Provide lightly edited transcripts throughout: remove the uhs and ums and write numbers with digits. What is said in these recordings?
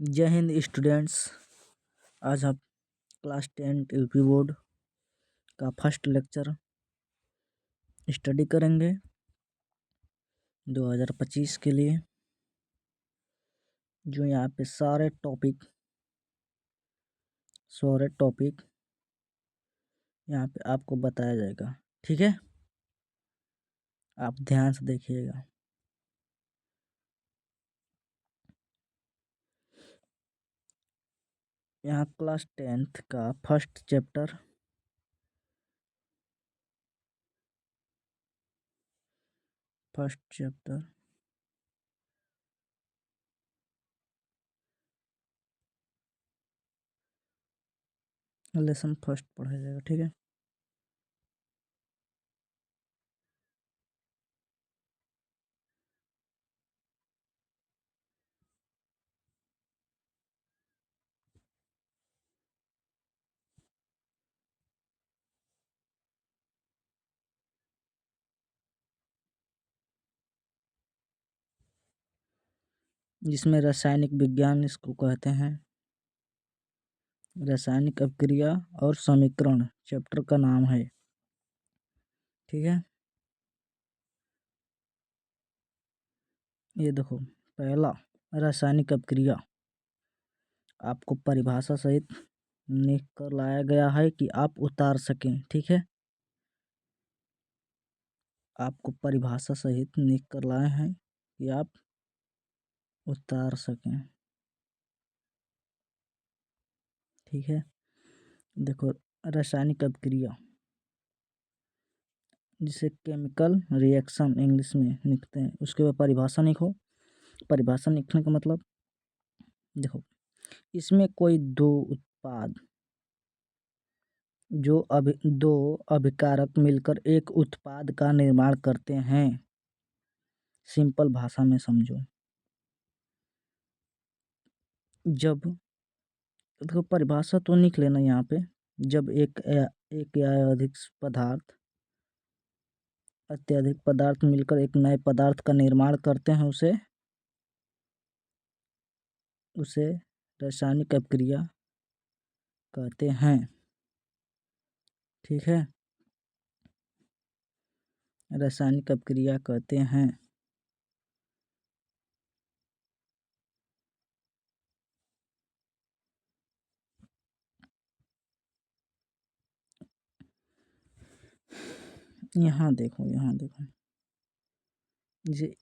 जय हिंद स्टूडेंट्स। आज हम क्लास 10 यूपी बोर्ड का फर्स्ट लेक्चर स्टडी करेंगे 2025 के लिए। जो यहाँ पे सारे टॉपिक यहाँ पे आपको बताया जाएगा, ठीक है। आप ध्यान से देखिएगा। यहाँ क्लास 10th का फर्स्ट चैप्टर लेसन फर्स्ट पढ़ाया जाएगा, ठीक है। जिसमें रासायनिक विज्ञान इसको कहते हैं। रासायनिक अभिक्रिया और समीकरण चैप्टर का नाम है, ठीक है। ये देखो, पहला रासायनिक अभिक्रिया आपको परिभाषा सहित लिख कर लाया गया है कि आप उतार सकें, ठीक है। आपको परिभाषा सहित लिख कर लाए हैं कि आप उतार सकें, ठीक है। देखो, रासायनिक अभिक्रिया जिसे केमिकल रिएक्शन इंग्लिश में लिखते हैं, उसके बाद परिभाषा लिखो। परिभाषा लिखने का मतलब देखो, इसमें कोई दो उत्पाद दो अभिकारक मिलकर एक उत्पाद का निर्माण करते हैं। सिंपल भाषा में समझो। जब देखो, परिभाषा तो लिख लेना यहाँ पे। जब एक या अत्यधिक पदार्थ मिलकर एक नए पदार्थ का निर्माण करते हैं, उसे रासायनिक अभिक्रिया कहते हैं, ठीक है। रासायनिक अभिक्रिया कहते हैं। यहाँ देखो जे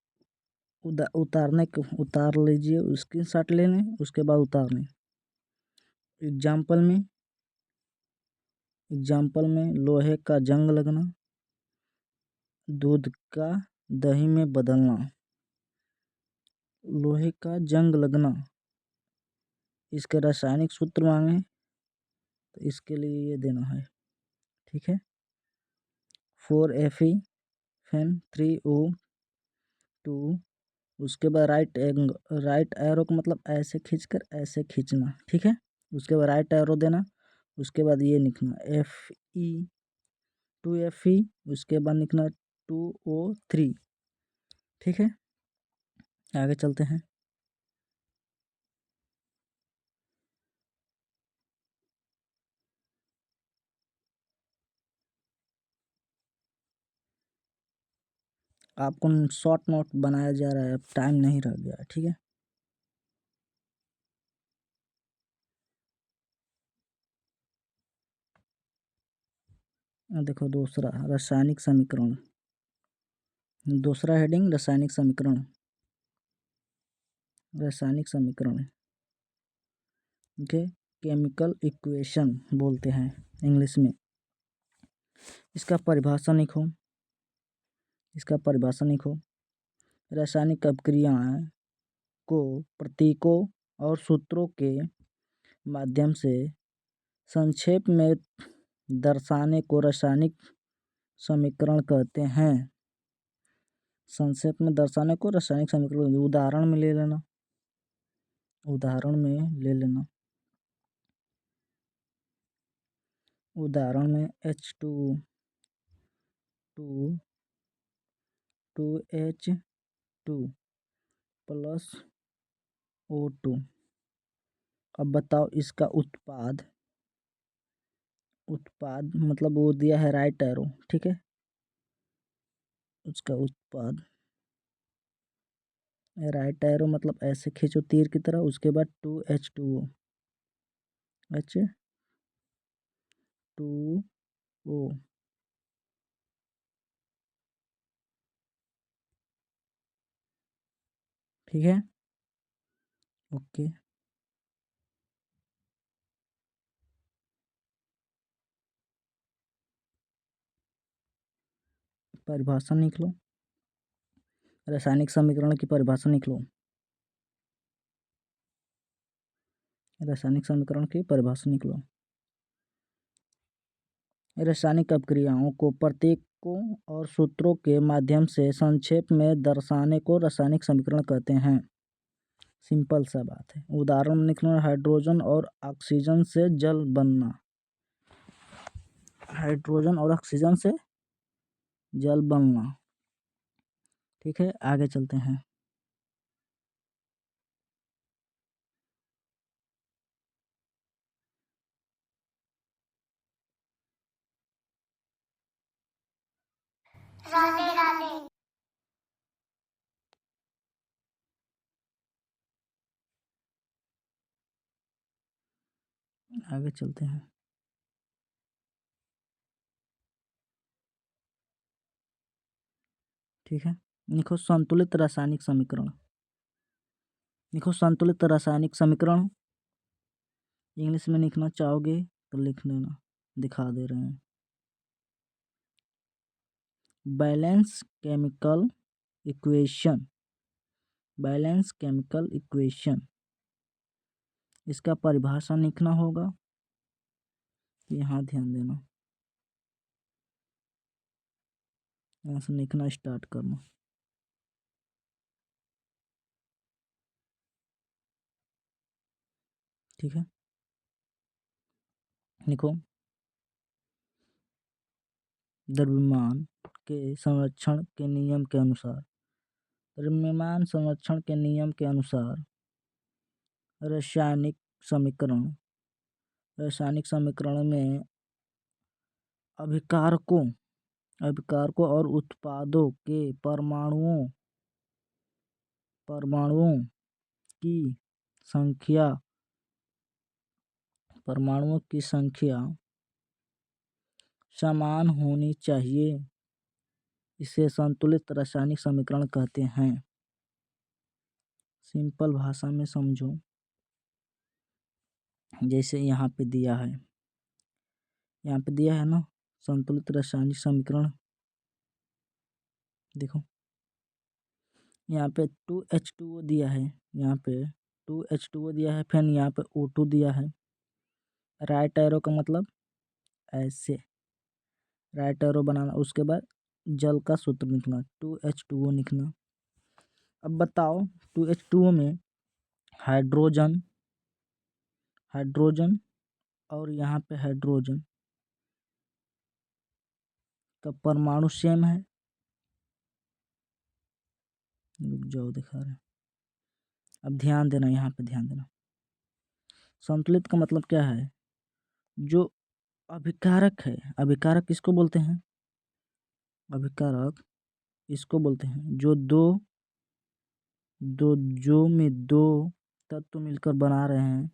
उतार लीजिए, स्क्रीनशॉट ले लें, उसके बाद उतार लें। एग्जाम्पल में लोहे का जंग लगना, दूध का दही में बदलना। लोहे का जंग लगना, इसके रासायनिक सूत्र मांगे तो इसके लिए ये देना है, ठीक है। 4Fe3O2। उसके बाद राइट एरो का मतलब ऐसे खींचकर ऐसे खींचना, ठीक है। उसके बाद राइट एरो देना। उसके बाद ये लिखना Fe2Fe। उसके बाद लिखना 2O3, ठीक है। आगे चलते हैं। आपको शॉर्ट नोट बनाया जा रहा है, अब टाइम नहीं रह गया है, ठीक है। देखो, दूसरा रासायनिक समीकरण। दूसरा हेडिंग रासायनिक समीकरण के केमिकल इक्वेशन बोलते हैं इंग्लिश में। इसका परिभाषा लिखो। रासायनिक अभिक्रियाएं को प्रतीकों और सूत्रों के माध्यम से संक्षेप में दर्शाने को रासायनिक समीकरण कहते हैं। संक्षेप में दर्शाने को रासायनिक समीकरण। उदाहरण में ले लेना। उदाहरण में H2 2H2 प्लस O2, अब बताओ इसका उत्पाद, उत्पाद मतलब वो दिया है राइट एरो, ठीक है। उसका उत्पाद राइट एरो मतलब ऐसे खींचो तीर की तरह, उसके बाद 2H2O, H2O, ठीक है। ओके, परिभाषा निकलो, रासायनिक समीकरण की परिभाषा निकलो, रासायनिक समीकरण की परिभाषा निकलो। रासायनिक अपक्रियाओं को प्रतीकों और सूत्रों के माध्यम से संक्षेप में दर्शाने को रासायनिक समीकरण कहते हैं। सिंपल सा बात है। उदाहरण निकलो, हाइड्रोजन और ऑक्सीजन से जल बनना, हाइड्रोजन और ऑक्सीजन से जल बनना, ठीक है। आगे चलते हैं। राधे राधे। आगे चलते हैं, ठीक है। लिखो संतुलित रासायनिक समीकरण, लिखो संतुलित रासायनिक समीकरण। इंग्लिश में लिखना चाहोगे तो लिख लेना, दिखा दे रहे हैं। Balance chemical equation, balance chemical equation, इसका परिभाषा लिखना होगा, यहाँ ध्यान देना, यहाँ से लिखना स्टार्ट करना, ठीक है। लिखो द्रव्यमान के संरक्षण के नियम के अनुसार, द्रव्यमान संरक्षण के नियम के अनुसार रासायनिक समीकरण, रासायनिक समीकरण में अभिकारकों, अभिकारकों और उत्पादों के परमाणुओं, परमाणुओं की संख्या, परमाणुओं की संख्या समान होनी चाहिए, इसे संतुलित रासायनिक समीकरण कहते हैं। सिंपल भाषा में समझो, जैसे यहाँ पे दिया है, यहाँ पे दिया है ना संतुलित रासायनिक समीकरण, देखो यहाँ पे 2H2O दिया है, यहाँ पे 2H2O दिया है, फिर यहाँ पे O2 दिया है। राइट एरो का मतलब ऐसे राइट एरो बनाना, उसके बाद जल का सूत्र लिखना, 2H2O लिखना। अब बताओ 2H2O में हाइड्रोजन, हाइड्रोजन और यहाँ पे हाइड्रोजन का परमाणु सेम है, रुक जाओ दिखा रहे हैं। अब ध्यान देना, यहाँ पे ध्यान देना। संतुलित का मतलब क्या है, जो अभिकारक है, अभिकारक किसको बोलते हैं, अभिकारक इसको बोलते हैं जो दो दो जो में दो तत्व मिलकर बना रहे हैं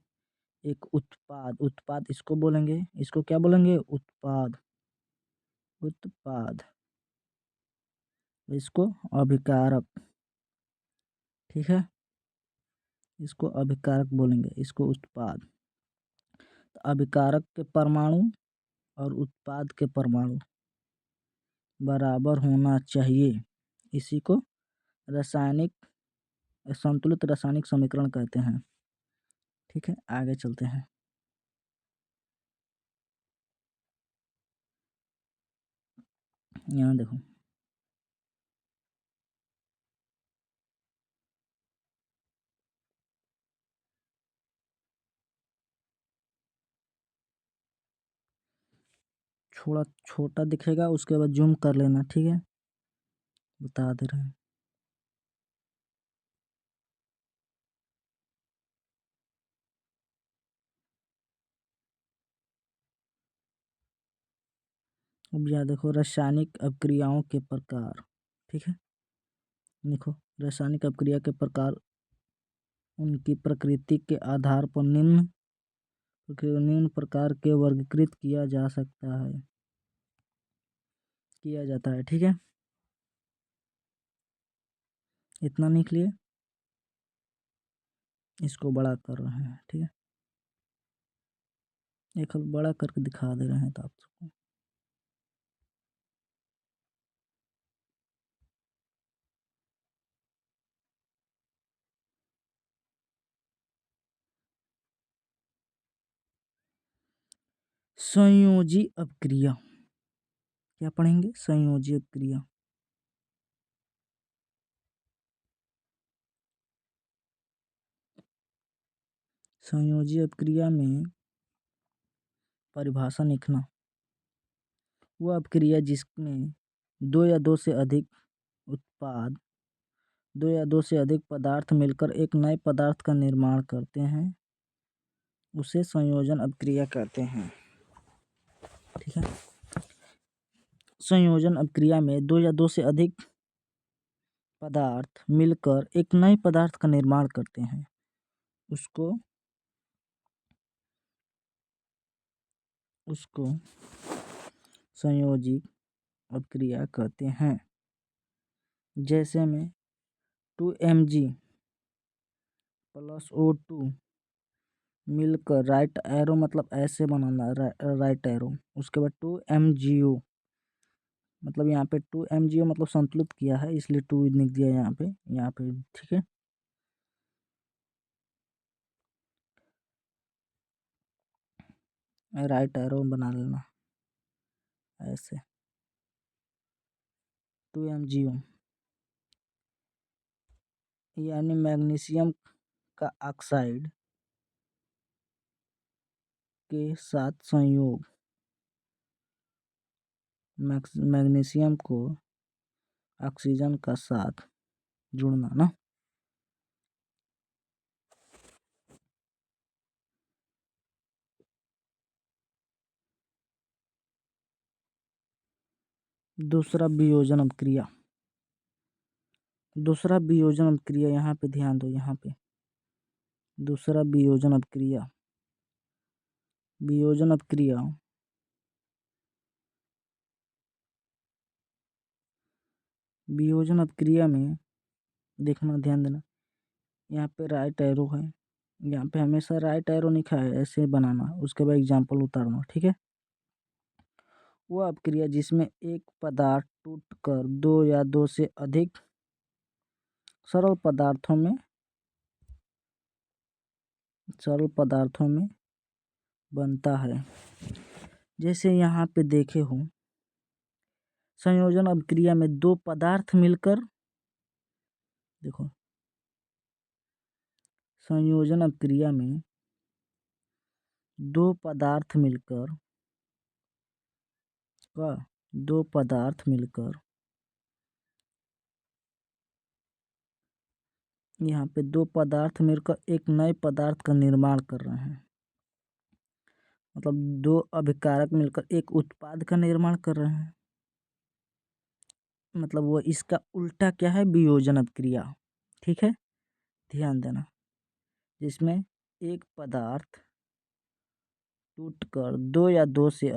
एक उत्पाद, उत्पाद इसको बोलेंगे, इसको क्या बोलेंगे, उत्पाद, उत्पाद, इसको अभिकारक, ठीक है। इसको अभिकारक बोलेंगे, इसको उत्पाद। तो अभिकारक के परमाणु और उत्पाद के परमाणु बराबर होना चाहिए, इसी को रासायनिक संतुलित रासायनिक समीकरण कहते हैं, ठीक है। आगे चलते हैं। यहाँ देखो थोड़ा छोटा दिखेगा, उसके बाद जूम कर लेना, ठीक है, बता दे रहे हैं। अब यहाँ देखो रासायनिक अपक्रियाओं के प्रकार, ठीक है। देखो रासायनिक अपक्रिया के प्रकार उनकी प्रकृति के आधार पर निम्न प्रकार के वर्गीकृत किया जाता है, ठीक है। इतना लिख लिए, इसको बड़ा कर रहे हैं, ठीक है। एक हल बड़ा करके दिखा दे रहे हैं तो आप सबको। संयोजी अपक्रिया, क्या पढ़ेंगे? संयोजी अपक्रिया। संयोजी अपक्रिया में परिभाषा लिखना, वह अपक्रिया जिसमें दो या दो से अधिक पदार्थ मिलकर एक नए पदार्थ का निर्माण करते हैं, उसे संयोजन अपक्रिया कहते हैं, ठीक है। संयोजन अपक्रिया में दो या दो से अधिक पदार्थ मिलकर एक नए पदार्थ का निर्माण करते हैं, उसको संयोजी अपक्रिया कहते हैं। जैसे में 2Mg + O2 मिलकर राइट एरो, मतलब ऐसे बनाना राइट एरो। उसके बाद 2MgO, मतलब यहाँ पे 2MgO मतलब संतुलित किया है, इसलिए 2 लिख दिया यहाँ पे, ठीक है। राइट एरो बना लेना ऐसे, 2MgO यानी मैग्नीशियम का ऑक्साइड के साथ संयोग, मैग्नीशियम को ऑक्सीजन का साथ जुड़ना ना। दूसरा वियोजन अपक्रिया, यहाँ पे ध्यान दो, यहाँ पे दूसरा वियोजन अपक्रिया में देखना, ध्यान देना, यहाँ पे राइट एरो है, यहाँ पे हमेशा राइट एरो लिखा है, ऐसे बनाना। उसके बाद एग्जाम्पल उतारना, ठीक है। वह अपक्रिया जिसमें एक पदार्थ टूटकर दो या दो से अधिक सरल पदार्थों में बनता है। जैसे यहाँ पे देखे हो, संयोजन अपक्रिया में दो पदार्थ मिलकर, देखो संयोजन अपक्रिया में दो पदार्थ मिलकर यहाँ पे दो पदार्थ मिलकर एक नए पदार्थ का निर्माण कर रहे हैं, मतलब दो अभिकारक मिलकर एक उत्पाद का निर्माण कर रहे हैं, मतलब वो इसका उल्टा क्या है? वियोजन अपक्रिया, ठीक है। ध्यान देना, जिसमें एक पदार्थ टूटकर दो या दो से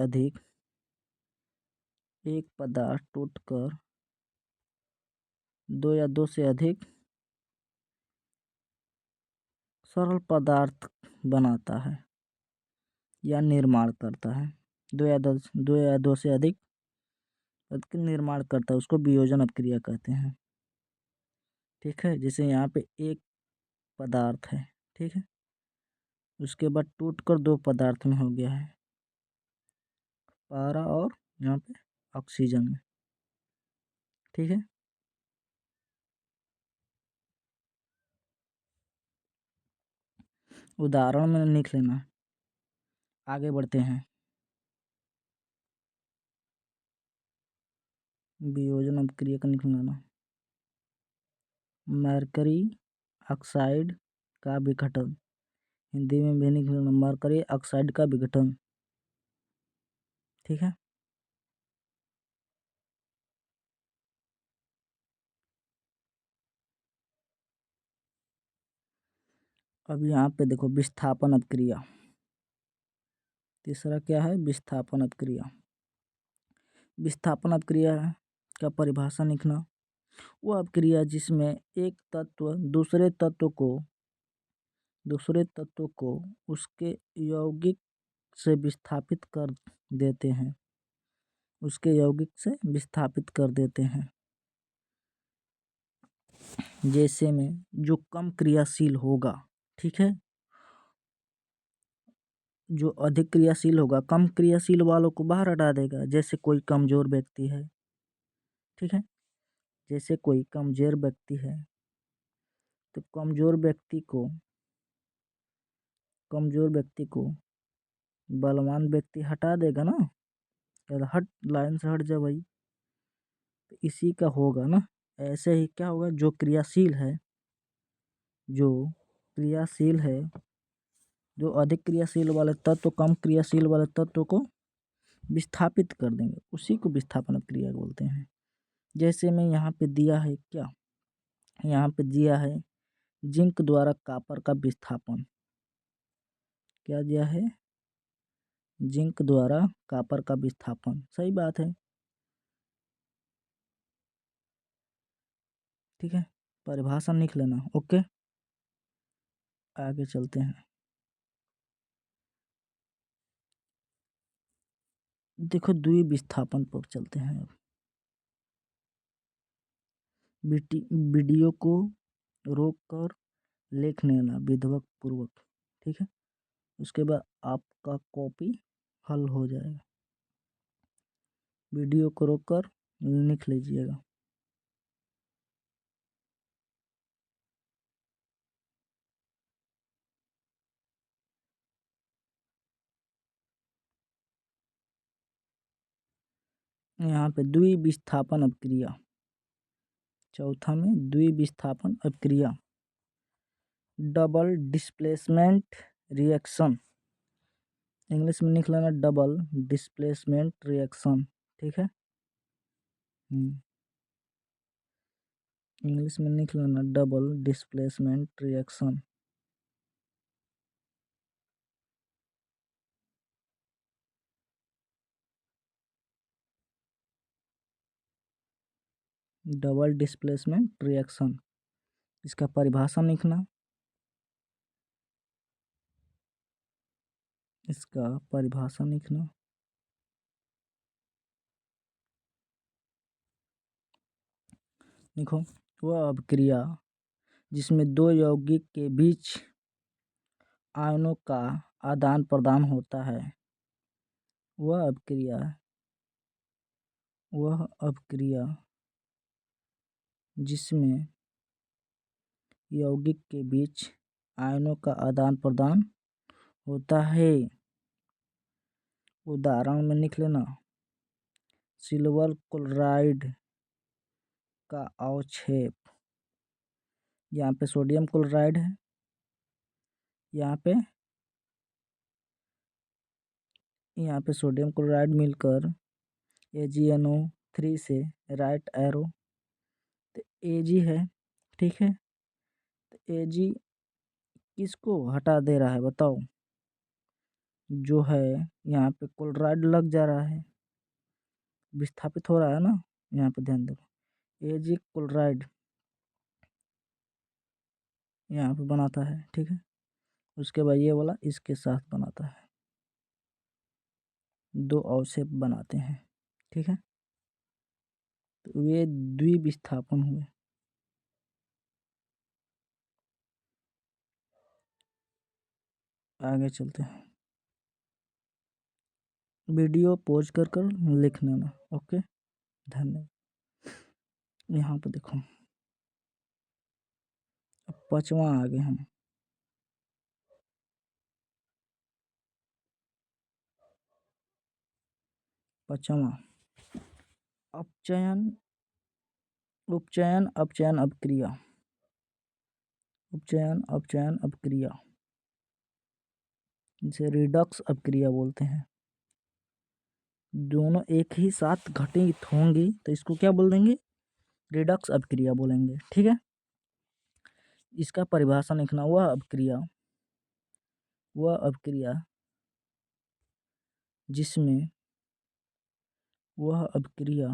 अधिक सरल पदार्थ बनाता है या निर्माण करता है, दो या दो से अधिक निर्माण करता है, उसको वियोजन अपक्रिया कहते हैं, ठीक है। जैसे यहाँ पे एक पदार्थ है, ठीक है, उसके बाद टूटकर दो पदार्थ में हो गया है, पारा और यहाँ पे ऑक्सीजन में, ठीक है। उदाहरण में लिख लेना। आगे बढ़ते हैं। वियोजन अपक्रिया का लिख लेना। मरकरी ऑक्साइड का विघटन, हिंदी में भी लिख लेना, मरकरी ऑक्साइड का विघटन, ठीक है। अब यहाँ पे देखो विस्थापन अपक्रिया। तीसरा क्या है? विस्थापन अपक्रिया। विस्थापन अपक्रिया का परिभाषा लिखना। वह अपक्रिया जिसमें एक तत्व दूसरे तत्व को उसके यौगिक से विस्थापित कर देते हैं, जैसे में जो कम क्रियाशील होगा, ठीक है, जो अधिक क्रियाशील होगा कम क्रियाशील वालों को बाहर हटा देगा। जैसे कोई कमजोर व्यक्ति है, ठीक है, जैसे कोई कमजोर व्यक्ति है तो कमजोर व्यक्ति को बलवान व्यक्ति हटा देगा ना, या हट, लाइन से हट जा भाई, तो इसी का होगा ना। ऐसे ही क्या होगा, जो क्रियाशील है, जो अधिक क्रियाशील वाले तत्व कम क्रियाशील वाले तत्व को विस्थापित कर देंगे, उसी को विस्थापन क्रिया बोलते हैं। जैसे मैं यहाँ पे दिया है क्या, यहाँ पे दिया है जिंक द्वारा कॉपर का विस्थापन। क्या दिया है? जिंक द्वारा कॉपर का विस्थापन। सही बात है, ठीक है, परिभाषा लिख लेना। ओके, आगे चलते हैं। देखो द्वि विस्थापन पर चलते हैं। अब वीडियो को रोक कर लिख लेना विधिवत पूर्वक, ठीक है, उसके बाद आपका कॉपी हल हो जाएगा। वीडियो को रोक कर लिख लीजिएगा। यहाँ पे द्विविस्थापन अपक्रिया, चौथा में द्विविस्थापन अपक्रिया, डबल डिस्प्लेसमेंट रिएक्शन। इंग्लिश में लिख लेना डबल डिस्प्लेसमेंट रिएक्शन, ठीक है। इंग्लिश में लिख लेना double displacement reaction. Double displacement reaction, इसका परिभाषा लिखना। देखो, वह अपक्रिया जिसमें दो यौगिक के बीच आयनों का आदान प्रदान होता है, वह अपक्रिया जिसमें यौगिक के बीच आयनों का आदान प्रदान होता है। उदाहरण में लिख लेना सिल्वर क्लोराइड का अवक्षेप। यहाँ पे सोडियम क्लोराइड है, यहाँ पे सोडियम क्लोराइड मिलकर AgNO3 से राइट एरो, तो Ag है, ठीक है, तो Ag किसको हटा दे रहा है बताओ? जो है यहाँ पे क्लोराइड लग जा रहा है, विस्थापित हो रहा है ना, यहाँ पे ध्यान देखो, Ag क्लोराइड यहाँ पे बनाता है, ठीक है, उसके बाद ये वाला इसके साथ बनाता है, दो अवक्षेप बनाते हैं, ठीक है, तो ये द्विविस्थापन हुए। आगे चलते हैं। वीडियो पॉज कर लिख लेना। ओके, धन्यवाद। यहाँ पे देखो, अब पांचवा आगे हम पांचवा उपचयन अपक्रिया, जिसे रिडक्स अपक्रिया बोलते हैं। दोनों एक ही साथ घटित होंगी तो इसको क्या बोल देंगे? रिडक्स अपक्रिया बोलेंगे, ठीक है। इसका परिभाषा लिखना, हुआ अपक्रिया वह अपक्रिया जिसमें वह अपक्रिया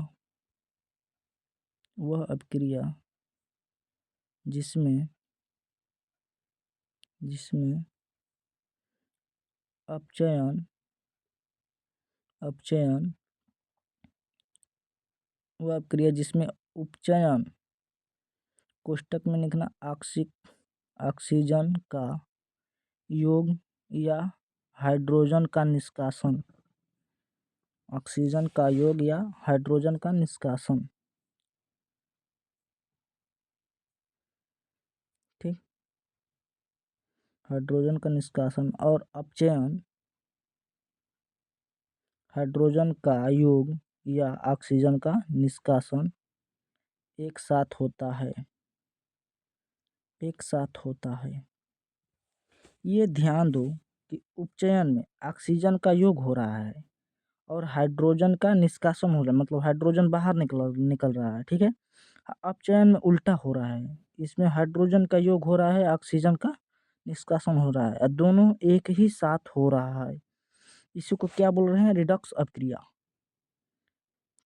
जिसमें अपचयन वह अपक्रिया जिसमें उपचयन कोष्ठक में लिखना ऑक्सीजन का योग या हाइड्रोजन का निष्कासन ठीक, हाइड्रोजन का निष्कासन और अपचयन हाइड्रोजन का योग या ऑक्सीजन का निष्कासन एक साथ होता है। ये ध्यान दो कि उपचयन में ऑक्सीजन का योग हो रहा है और हाइड्रोजन का निष्कासन हो रहा है, मतलब हाइड्रोजन बाहर निकल रहा है। ठीक है, अपचयन में उल्टा हो रहा है, इसमें हाइड्रोजन का योग हो रहा है, ऑक्सीजन का निष्कासन हो रहा है और दोनों एक ही साथ हो रहा है। इसी को क्या बोल रहे हैं? रिडक्स अपक्रिया।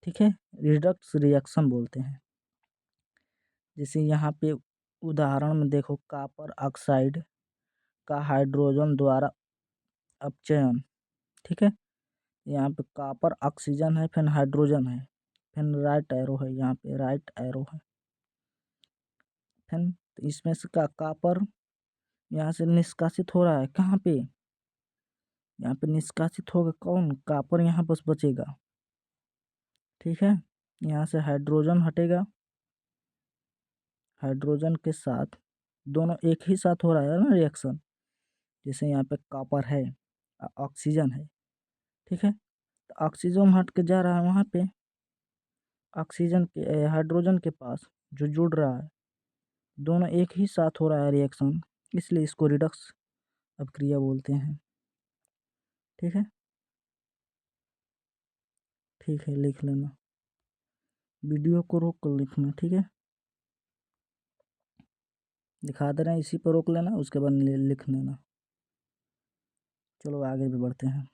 ठीक है, रिडक्स रिएक्शन बोलते हैं। जैसे यहाँ पे उदाहरण में देखो, कॉपर ऑक्साइड का हाइड्रोजन द्वारा अपचयन। ठीक है, यहाँ पे कॉपर ऑक्सीजन है, फिर हाइड्रोजन है, फिर राइट एरो है, यहाँ पे राइट एरो है। फिर इसमें से कॉपर यहाँ से निष्कासित हो रहा है, कहाँ पे? यहाँ पे निष्कासित होगा कौन? कॉपर यहाँ बस बचेगा। ठीक है, यहाँ से हाइड्रोजन हटेगा, हाइड्रोजन के साथ दोनों एक ही साथ हो रहा है ना रिएक्शन। जैसे यहाँ पे कॉपर है, ऑक्सीजन है। ठीक है, तो ऑक्सीजन हट के जा रहा है वहाँ पे ऑक्सीजन के हाइड्रोजन के पास जो जुड़ रहा है, दोनों एक ही साथ हो रहा है रिएक्शन, इसलिए इसको रिडक्स अपक्रिया बोलते हैं। ठीक है, लिख लेना, वीडियो को रोक कर लिखना। ठीक है, दिखा दे रहे हैं, इसी पर रोक लेना, उसके बाद लिख लेना। चलो आगे भी बढ़ते हैं।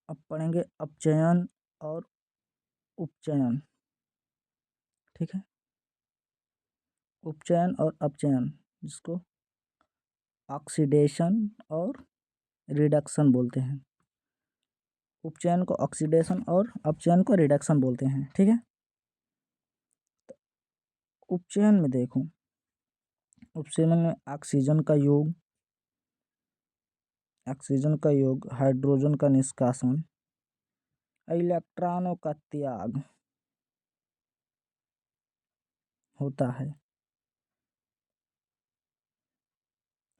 अब पढ़ेंगे अपचयन और उपचयन। ठीक है, उपचयन और अपचयन, जिसको ऑक्सीडेशन और रिडक्शन बोलते हैं। उपचयन को ऑक्सीडेशन और अपचयन को रिडक्शन बोलते हैं। ठीक है, उपचयन में देखो, उपचयन में ऑक्सीजन का योग, हाइड्रोजन का निष्कासन, इलेक्ट्रॉनों का त्याग होता है।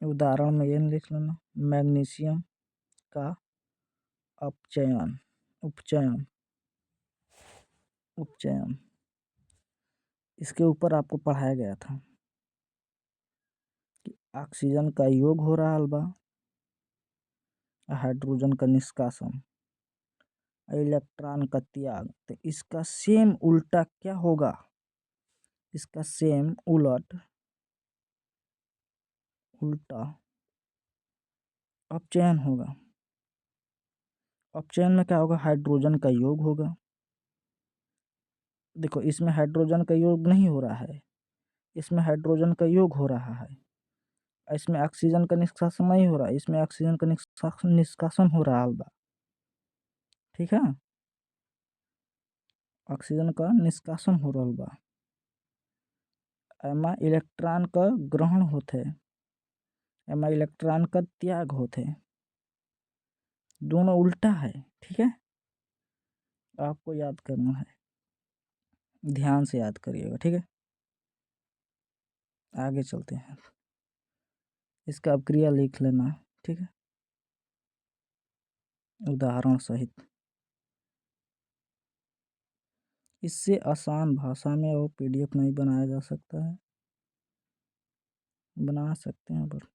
उदाहरण में ये लिख लेना, मैग्नीशियम का उपचयन इसके ऊपर आपको पढ़ाया गया था कि ऑक्सीजन का योग हो रहा है, हाइड्रोजन का निष्कासन, इलेक्ट्रॉन का त्याग। तो इसका सेम उल्टा क्या होगा? इसका सेम उल्टा अपचयन होगा। अपचयन में क्या होगा? हाइड्रोजन का योग होगा। देखो, इसमें हाइड्रोजन का योग नहीं हो रहा है, इसमें हाइड्रोजन का योग हो रहा है, इसमें ऑक्सीजन का निष्कासन नहीं हो रहा है, इसमें ऑक्सीजन का निष्कासन हो रहा है। ठीक है, ऑक्सीजन का निष्कासन हो रहा बा, एमा इलेक्ट्रॉन का ग्रहण होते, एमा इलेक्ट्रॉन का त्याग होते, दोनों उल्टा है। ठीक है, आपको याद करना है, ध्यान से याद करिएगा। ठीक है, आगे चलते हैं, इसका अपक्रिया लिख लेना। ठीक है, उदाहरण सहित। इससे आसान भाषा में और पीडीएफ नहीं बनाया जा सकता है, बना सकते हैं पर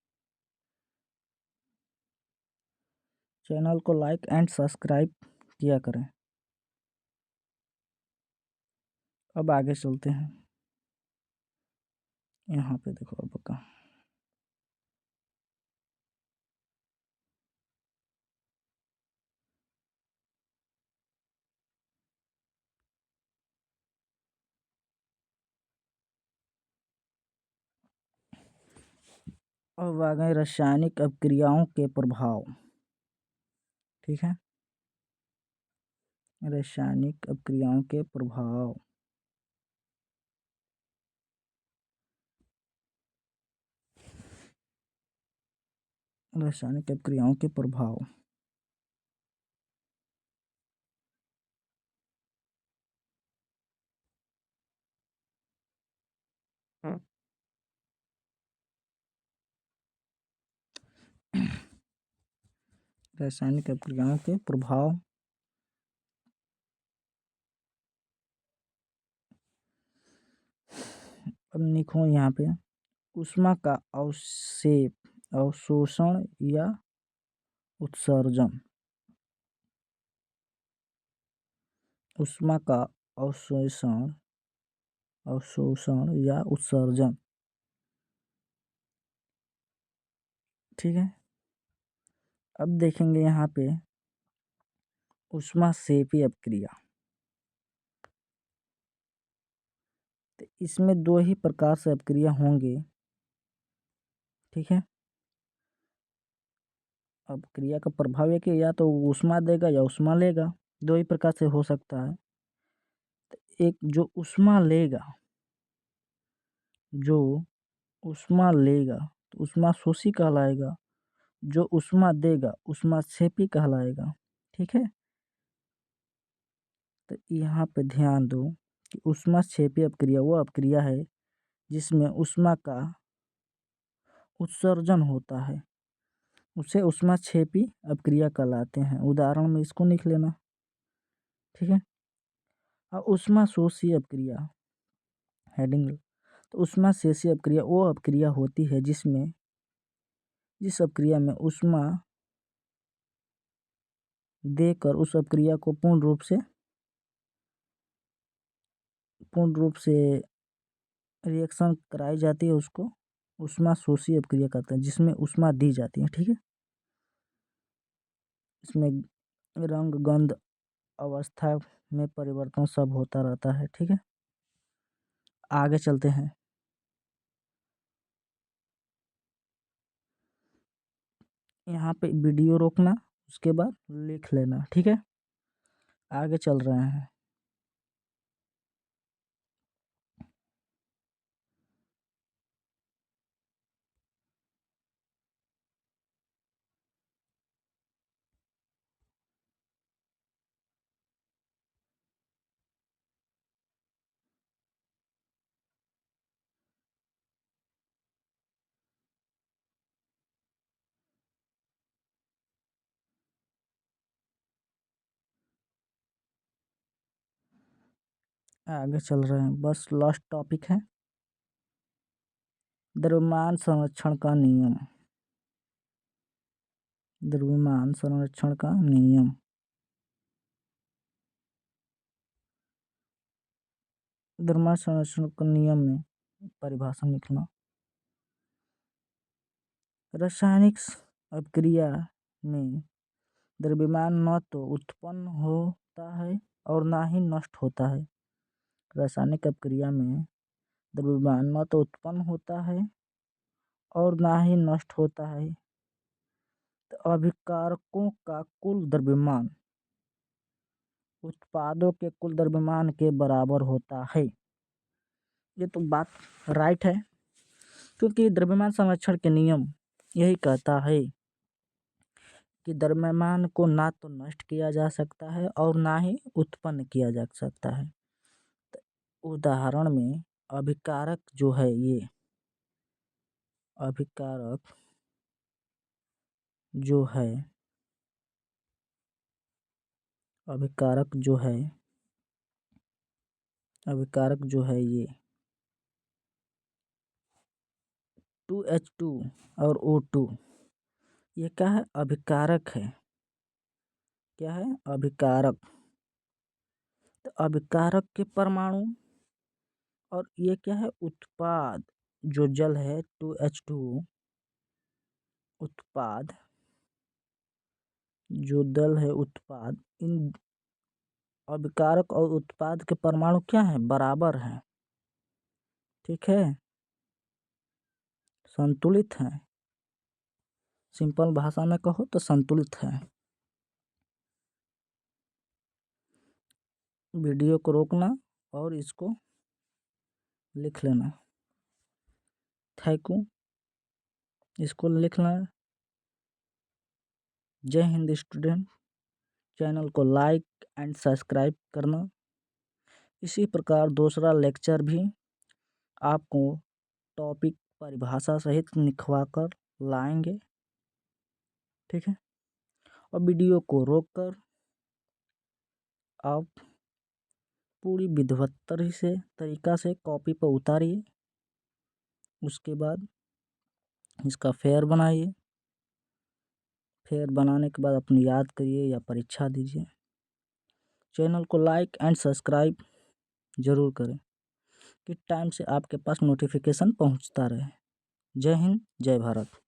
चैनल को लाइक एंड सब्सक्राइब किया करें। अब आगे चलते हैं। यहाँ पे देखो आपका अब आ गए रासायनिक अपक्रियाओं के प्रभाव। ठीक है, रासायनिक अपक्रियाओं के प्रभाव। रासायनिक अपक्रियाओं के प्रभाव। रासायनिक अपक्रियाओं के प्रभाव। अब लिखो यहाँ पे ऊष्मा का अवक्षेप, अवशोषण या उत्सर्जन। ऊष्मा का अवशोषण, अवशोषण या उत्सर्जन। ठीक है, अब देखेंगे यहाँ पे ऊष्माक्षेपी अपक्रिया। तो इसमें दो ही प्रकार से अपक्रिया होंगे। ठीक है, अपक्रिया का प्रभाव है कि या तो ऊष्मा देगा या ऊष्मा लेगा, दो ही प्रकार से हो सकता है। तो एक जो ऊष्मा लेगा, जो ऊष्मा लेगा तो ऊष्माशोषी कहलाएगा, जो ऊष्मा देगा ऊष्माक्षेपी कहलाएगा। ठीक है, तो यहाँ पे ध्यान दो कि ऊष्माक्षेपी अपक्रिया वो अपक्रिया है जिसमें ऊष्मा का उत्सर्जन होता है, उसे ऊष्माक्षेपी अपक्रिया कहलाते हैं। उदाहरण में इसको लिख लेना। ठीक है, और ऊष्माशोषी अपक्रिया हेडिंग। तो ऊष्माशोषी अपक्रिया वो अपक्रिया होती है जिस अपक्रिया में ऊष्मा देकर उस अपक्रिया को पूर्ण रूप से रिएक्शन कराई जाती है, उसको ऊष्माशोषी अपक्रिया कहते हैं, जिसमें ऊष्मा दी जाती है। ठीक है, इसमें रंग, गंध, अवस्था में परिवर्तन सब होता रहता है। ठीक है, आगे चलते हैं। यहाँ पे वीडियो रोकना, उसके बाद लिख लेना। ठीक है, आगे चल रहे हैं। आगे चल रहे हैं, बस लास्ट टॉपिक है द्रव्यमान संरक्षण का नियम। द्रव्यमान संरक्षण का नियम। द्रव्यमान संरक्षण का नियम में परिभाषा लिखना। रासायनिक अपक्रिया में द्रव्यमान न तो उत्पन्न होता है और न ही नष्ट होता है। रासायनिक अपक्रिया में द्रव्यमान न तो उत्पन्न होता है और न ही नष्ट होता है। तो अभिकारकों का कुल द्रव्यमान उत्पादों के कुल द्रव्यमान के बराबर होता है। ये तो बात राइट है, क्योंकि द्रव्यमान संरक्षण के नियम यही कहता है कि द्रव्यमान को ना तो नष्ट किया जा सकता है और ना ही उत्पन्न किया जा सकता है। तो उदाहरण में अभिकारक जो है, ये अभिकारक जो है, अभिकारक जो है, अभिकारक जो है ये 2H2 और O2, ये क्या है? अभिकारक है। क्या है? अभिकारक। तो अभिकारक के परमाणु और ये क्या है? उत्पाद। जो जल है 2H2O उत्पाद, जो दल है उत्पाद, इन अभिकारक और उत्पाद के परमाणु क्या हैं? बराबर हैं, ठीक है, संतुलित हैं। सिंपल भाषा में कहो तो संतुलित है। वीडियो को रोकना और इसको लिख लेना। थैंक यू, इसको लिखना है। जय हिंद स्टूडेंट। चैनल को लाइक एंड सब्सक्राइब करना। इसी प्रकार दूसरा लेक्चर भी आपको टॉपिक परिभाषा सहित लिखवा कर लाएंगे, ठीक है। और वीडियो को रोककर आप पूरी विधिवत्तर से तरीका से कॉपी पर उतारिए। उसके बाद इसका फेयर बनाइए। फेयर बनाने के बाद अपनी याद करिए या परीक्षा दीजिए। चैनल को लाइक एंड सब्सक्राइब ज़रूर करें कि टाइम से आपके पास नोटिफिकेशन पहुंचता रहे। जय हिंद, जय भारत।